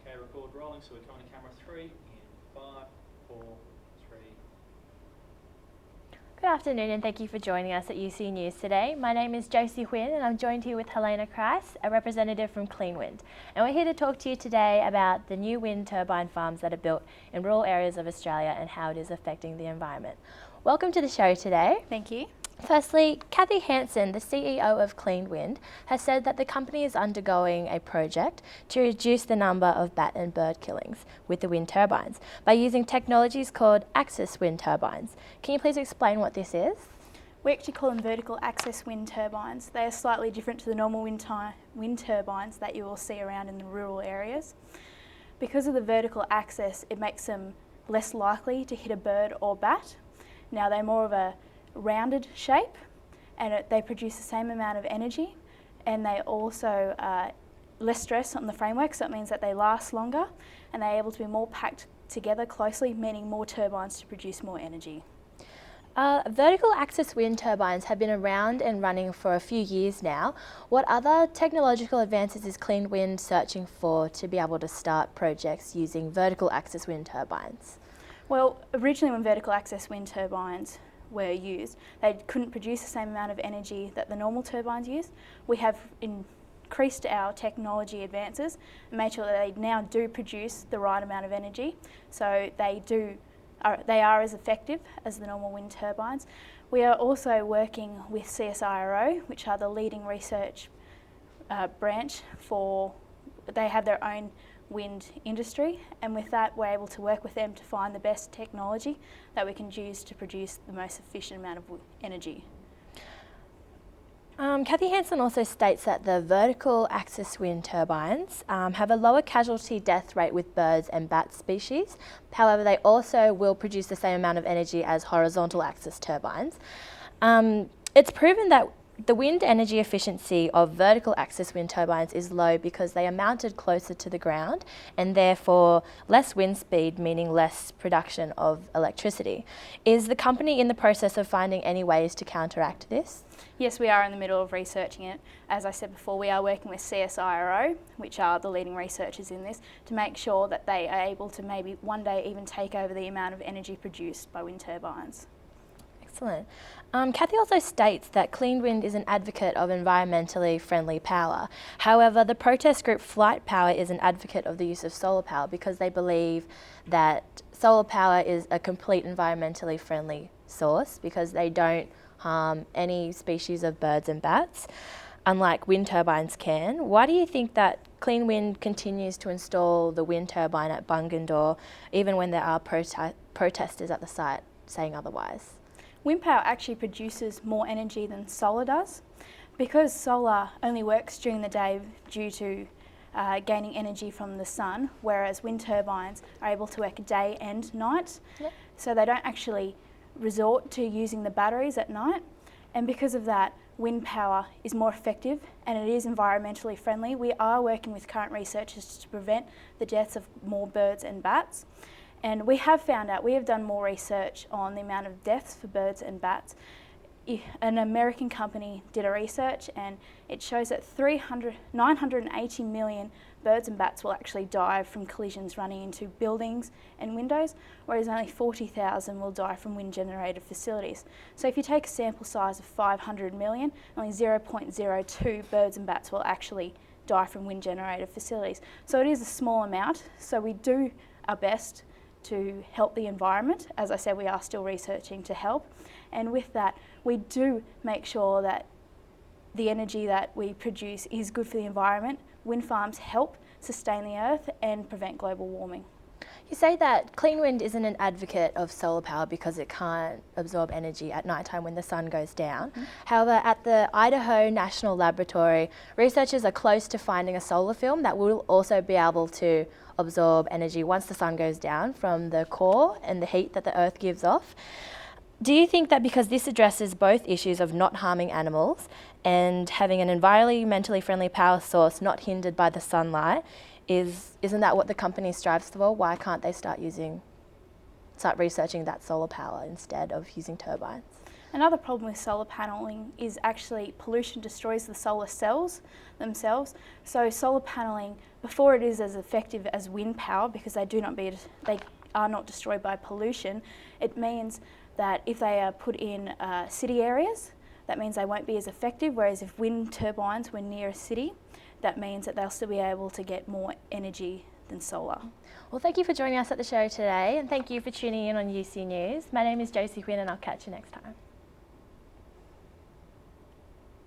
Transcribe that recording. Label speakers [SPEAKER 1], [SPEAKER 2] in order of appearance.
[SPEAKER 1] Okay, record rolling, so we're coming to camera 3 in 5, 4, 3.
[SPEAKER 2] Good afternoon and thank you for joining us at UC News today. My name is Josie and I'm joined here with Helena Price, a representative from Clean Wind. And we're here to talk to you today about the new wind turbine farms that are built in rural areas of Australia and how it is affecting the environment. Welcome to the show today.
[SPEAKER 3] Thank you.
[SPEAKER 2] Firstly, Cathy Hansen, the CEO of Clean Wind, has said that the company is undergoing a project to reduce the number of bat and bird killings with the wind turbines by using technologies called axis wind turbines. Can you please explain what this is?
[SPEAKER 3] We actually call them vertical axis wind turbines. They are slightly different to the normal wind turbines that you will see around in the rural areas. Because of the vertical axis, it makes them less likely to hit a bird or bat. Now they're more of a rounded shape and they produce the same amount of energy, and they also less stress on the framework, so it means that they last longer and they're able to be more packed together closely, meaning more turbines to produce more energy.
[SPEAKER 2] Vertical axis wind turbines have been around and running for a few years now. What other technological advances is Clean Wind searching for to be able to start projects using vertical axis wind turbines?
[SPEAKER 3] Well, originally when vertical axis wind turbines were used, they couldn't produce the same amount of energy that the normal turbines use. We have increased our technology advances and made sure that they now do produce the right amount of energy, so they are as effective as the normal wind turbines. We are also working with CSIRO, which are the leading research branch they have their own wind industry, and with that we're able to work with them to find the best technology that we can use to produce the most efficient amount of energy.
[SPEAKER 2] Cathy Hansen also states that the vertical axis wind turbines have a lower casualty death rate with birds and bat species. However, they also will produce the same amount of energy as horizontal axis turbines. It's proven that the wind energy efficiency of vertical axis wind turbines is low because they are mounted closer to the ground and therefore less wind speed, meaning less production of electricity. Is the company in the process of finding any ways to counteract this?
[SPEAKER 3] Yes, we are in the middle of researching it. As I said before, we are working with CSIRO, which are the leading researchers in this, to make sure that they are able to maybe one day even take over the amount of energy produced by wind turbines.
[SPEAKER 2] Excellent. Cathy also states that Clean Wind is an advocate of environmentally friendly power. However, the protest group Flight Power is an advocate of the use of solar power because they believe that solar power is a complete environmentally friendly source because they don't harm any species of birds and bats, unlike wind turbines can. Why do you think that Clean Wind continues to install the wind turbine at Bungendore even when there are protesters at the site saying otherwise?
[SPEAKER 3] Wind power actually produces more energy than solar does. Because solar only works during the day due to gaining energy from the sun, whereas wind turbines are able to work day and night.
[SPEAKER 2] Yep.
[SPEAKER 3] So they don't actually resort to using the batteries at night. And because of that, wind power is more effective and it is environmentally friendly. We are working with current researchers to prevent the deaths of more birds and bats. And we have found out, we have done more research on the amount of deaths for birds and bats. An American company did a research and it shows that 980 million birds and bats will actually die from collisions running into buildings and windows, whereas only 40,000 will die from wind-generated facilities. So if you take a sample size of 500 million, only 0.02 birds and bats will actually die from wind-generated facilities. So it is a small amount, so we do our best to help the environment. As I said, we are still researching to help, and with that we do make sure that the energy that we produce is good for the environment. Wind farms help sustain the earth and prevent global warming.
[SPEAKER 2] You say that Clean Wind isn't an advocate of solar power because it can't absorb energy at night time when the sun goes down. Mm-hmm. However, at the Idaho National Laboratory, researchers are close to finding a solar film that will also be able to absorb energy once the sun goes down from the core and the heat that the earth gives off. Do you think that because this addresses both issues of not harming animals and having an environmentally friendly power source not hindered by the sunlight, isn't that what the company strives for? Why can't they start researching that solar power instead of using turbines?
[SPEAKER 3] Another problem with solar panelling is actually pollution destroys the solar cells themselves. So solar panelling, before it is as effective as wind power, because they are not destroyed by pollution, it means that if they are put in city areas, that means they won't be as effective, whereas if wind turbines were near a city, that means that they'll still be able to get more energy than solar.
[SPEAKER 2] Well, thank you for joining us at the show today, and thank you for tuning in on UC News. My name is Josie Quinn, and I'll catch you next time.